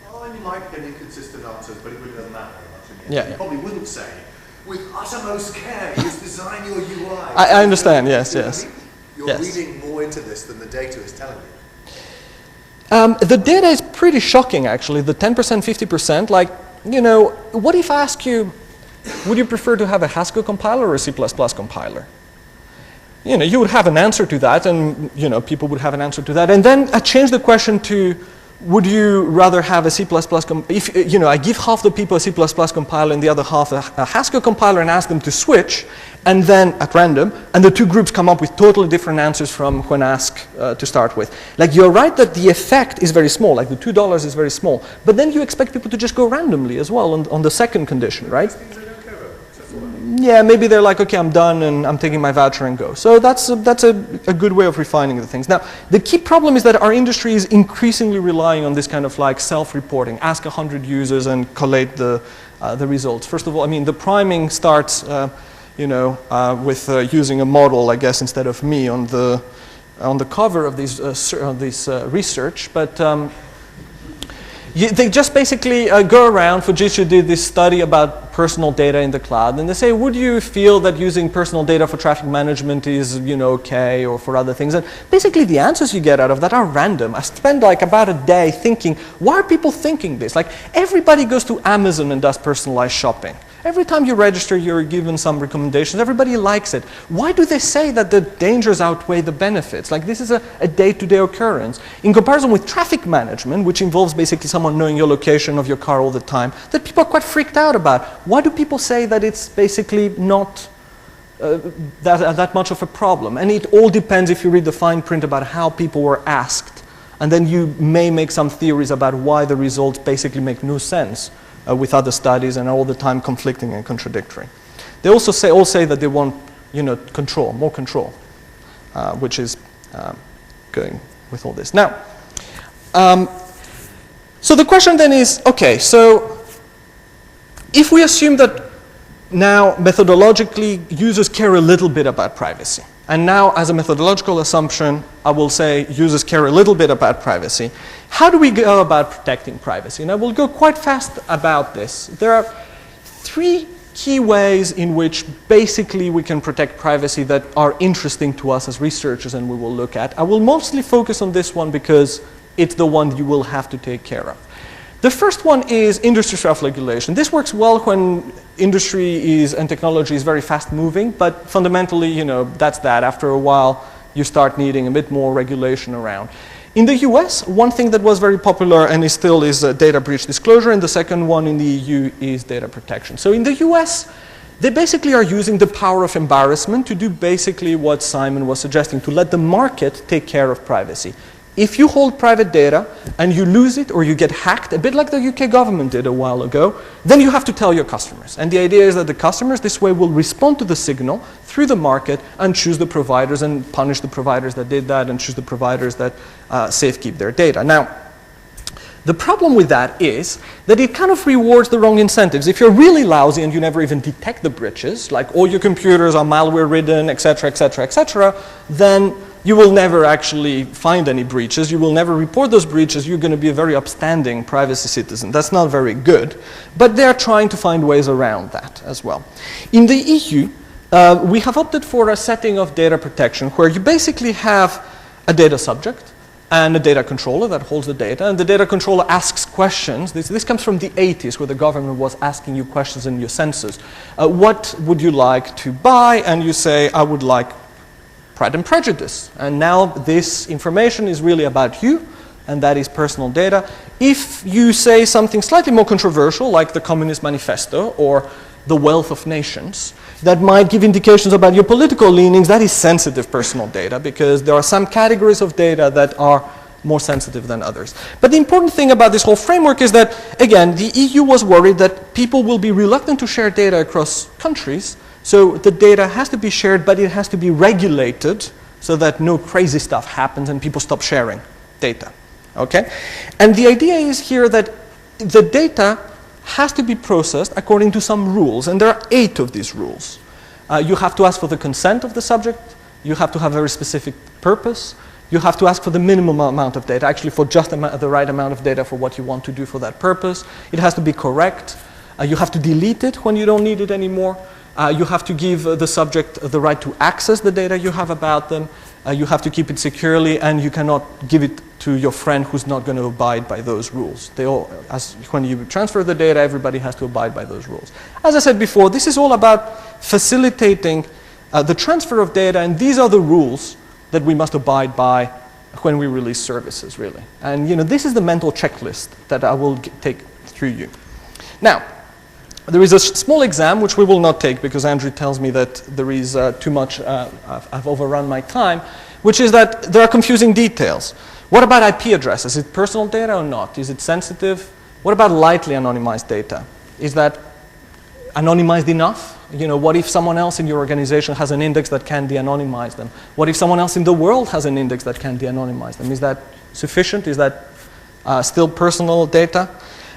Speaker 3: Oh, you might get inconsistent answers, but it really doesn't matter very much. You probably wouldn't say, with uttermost care, you must design your UI.
Speaker 2: I understand, yes, yes.
Speaker 3: You're reading more into this than the data is telling you.
Speaker 2: The data is pretty shocking, actually, the 10%, 50%. Like, you know, what if I ask you, would you prefer to have a Haskell compiler or a C++ compiler? You know, you would have an answer to that, and, you know, people would have an answer to that. And then I change the question to, would you rather have a C++, if, you know, I give half the people a C++ compiler and the other half a Haskell compiler and ask them to switch, and then at random, and the two groups come up with totally different answers from when asked to start with. Like, you're right that the effect is very small, like the $2 is very small, but then you expect people to just go randomly as well on the second condition, right? Yeah, maybe they're like, okay, I'm done and I'm taking my voucher and go. So that's a good way of refining the things. Now, the key problem is that our industry is increasingly relying on this kind of like self-reporting. Ask 100 users and collate the results. First of all, I mean, the priming starts, you know, with using a model, I guess, instead of me on the cover of this research. But they just basically go around. Fujitsu did this study about personal data in the cloud, and they say, would you feel that using personal data for traffic management is, you know, okay, or for other things? And basically the answers you get out of that are random. I spend like about a day thinking, why are people thinking this? Like, everybody goes to Amazon and does personalized shopping. Every time you register, you're given some recommendations. Everybody likes it. Why do they say that the dangers outweigh the benefits? Like, this is a day-to-day occurrence. In comparison with traffic management, which involves basically someone knowing your location of your car all the time, that people are quite freaked out about. Why do people say that it's basically not that much of a problem? And it all depends, if you read the fine print, about how people were asked. And then you may make some theories about why the results basically make no sense with other studies and are all the time conflicting and contradictory. They also say that they want, you know, control, more control, which is going with all this. Now, so the question then is, okay, so if we assume that now methodologically users care a little bit about privacy, and now as a methodological assumption, I will say users care a little bit about privacy, how do we go about protecting privacy? And I will go quite fast about this. There are three key ways in which basically we can protect privacy that are interesting to us as researchers and we will look at. I will mostly focus on this one because it's the one you will have to take care of. The first one is industry self-regulation. This works well when industry and technology is very fast moving, but fundamentally, you know, that's that. After a while, you start needing a bit more regulation around. In the US, one thing that was very popular and still is data breach disclosure, and the second one in the EU is data protection. So in the US, they basically are using the power of embarrassment to do basically what Simon was suggesting, to let the market take care of privacy. If you hold private data and you lose it or you get hacked, a bit like the UK government did a while ago, then you have to tell your customers. And the idea is that the customers this way will respond to the signal through the market and choose the providers and punish the providers that did that and choose the providers that safekeep their data. Now, the problem with that is that it kind of rewards the wrong incentives. If you're really lousy and you never even detect the breaches, like all your computers are malware ridden, etc., etc., etc., then you will never actually find any breaches. You will never report those breaches. You're going to be a very upstanding privacy citizen. That's not very good. But they're trying to find ways around that as well. In the EU, we have opted for a setting of data protection where you basically have a data subject and a data controller that holds the data, and the data controller asks questions. This comes from the 80s, where the government was asking you questions in your census. What would you like to buy? And you say, I would like Pride and Prejudice. And now this information is really about you, and that is personal data. If you say something slightly more controversial, like the Communist Manifesto or the Wealth of Nations, that might give indications about your political leanings, that is sensitive personal data, because there are some categories of data that are more sensitive than others. But the important thing about this whole framework is that, again, the EU was worried that people will be reluctant to share data across countries, so the data has to be shared, but it has to be regulated so that no crazy stuff happens and people stop sharing data. Okay? And the idea is here that the data has to be processed according to some rules, and there are 8 of these rules. You have to ask for the consent of the subject, you have to have a very specific purpose, you have to ask for the minimum amount of data, actually for just the right amount of data for what you want to do for that purpose. It has to be correct, you have to delete it when you don't need it anymore, you have to give the subject the right to access the data you have about them, you have to keep it securely, and you cannot give it to your friend who's not going to abide by those rules. When you transfer the data, everybody has to abide by those rules. As I said before, this is all about facilitating the transfer of data, and these are the rules that we must abide by when we release services, really. And this is the mental checklist that I will take through you. Now, there is a small exam which we will not take because Andrew tells me that there is too much, I've overrun my time, which is that there are confusing details. What about IP addresses? Is it personal data or not? Is it sensitive? What about lightly anonymized data? Is that anonymized enough? What if someone else in your organization has an index that can de-anonymize them? What if someone else in the world has an index that can de-anonymize them? Is that sufficient? Is that still personal data?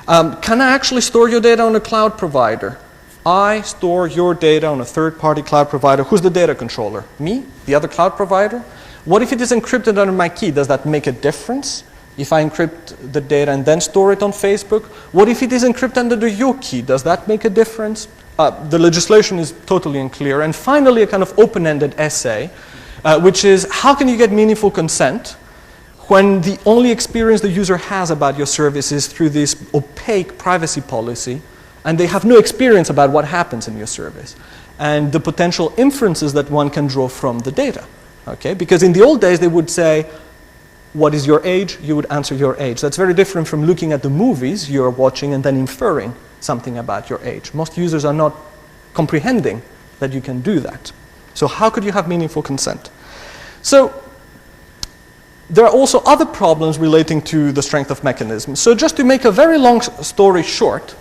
Speaker 2: Can I actually store your data on a cloud provider? I store your data on a third-party cloud provider. Who's the data controller? Me? The other cloud provider? What if it is encrypted under my key? Does that make a difference? If I encrypt the data and then store it on Facebook? What if it is encrypted under your key? Does that make a difference? The legislation is totally unclear. And finally, a kind of open-ended essay, which is how can you get meaningful consent when the only experience the user has about your service is through this opaque privacy policy, and they have no experience about what happens in your service, and the potential inferences that one can draw from the data. Okay? Because in the old days, they would say, what is your age? You would answer your age. That's very different from looking at the movies you're watching and then inferring something about your age. Most users are not comprehending that you can do that. So how could you have meaningful consent? So there are also other problems relating to the strength of mechanisms. So just to make a very long story short,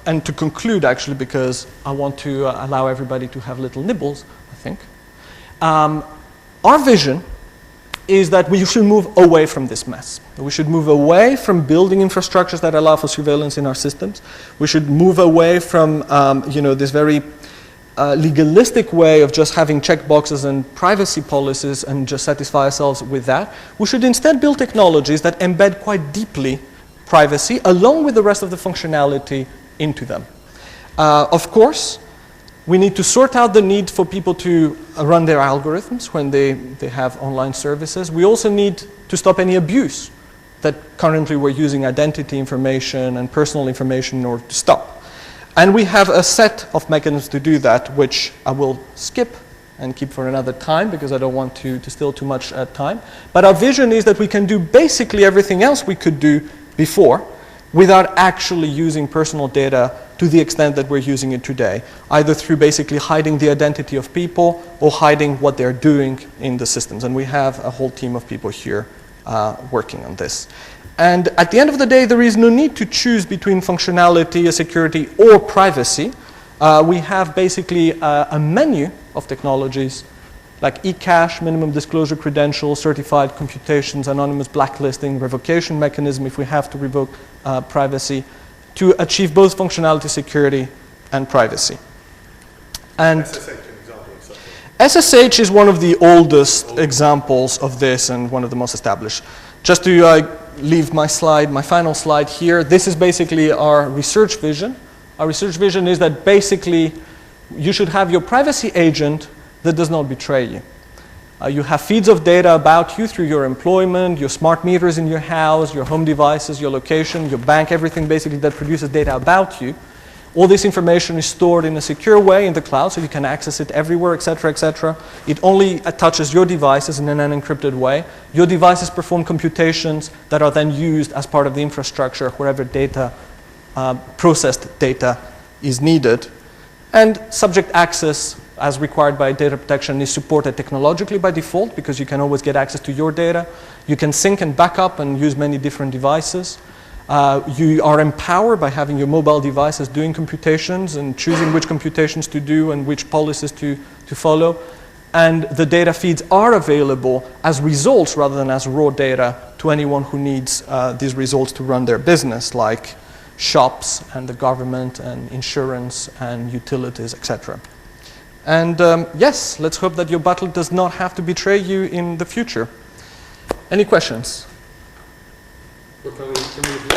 Speaker 2: and to conclude actually, because I want to allow everybody to have little nibbles, I think. Our vision is that we should move away from this mess. We should move away from building infrastructures that allow for surveillance in our systems. We should move away from this very legalistic way of just having checkboxes and privacy policies and just satisfy ourselves with that. We should instead build technologies that embed quite deeply privacy along with the rest of the functionality into them. Of course, we need to sort out the need for people to run their algorithms when they have online services. We also need to stop any abuse that currently we're using identity information and personal information in order to stop. And we have a set of mechanisms to do that, which I will skip and keep for another time because I don't want to steal too much time. But our vision is that we can do basically everything else we could do before without actually using personal data to the extent that we're using it today, either through basically hiding the identity of people or hiding what they're doing in the systems. And we have a whole team of people here working on this. And at the end of the day, there is no need to choose between functionality, security, or privacy. We have basically a menu of technologies like eCash, minimum disclosure credentials, certified computations, anonymous blacklisting, revocation mechanism if we have to revoke privacy, to achieve both functionality, security, and privacy. And SSH is one of the oldest examples of this and one of the most established. Just to leave my final slide here, this is basically our research vision. Our research vision is that basically you should have your privacy agent that does not betray you. You have feeds of data about you through your employment, your smart meters in your house, your home devices, your location, your bank, everything basically that produces data about you. All this information is stored in a secure way in the cloud, so you can access it everywhere, etc., etc. It only touches your devices in an unencrypted way. Your devices perform computations that are then used as part of the infrastructure wherever data, processed data is needed. And subject access, as required by data protection, is supported technologically by default because you can always get access to your data. You can sync and backup and use many different devices. You are empowered by having your mobile devices doing computations and choosing which computations to do and which policies to follow. And the data feeds are available as results rather than as raw data to anyone who needs these results to run their business, like shops and the government and insurance and utilities, etc. And yes, let's hope that your battle does not have to betray you in the future. Any questions?
Speaker 4: Well, can we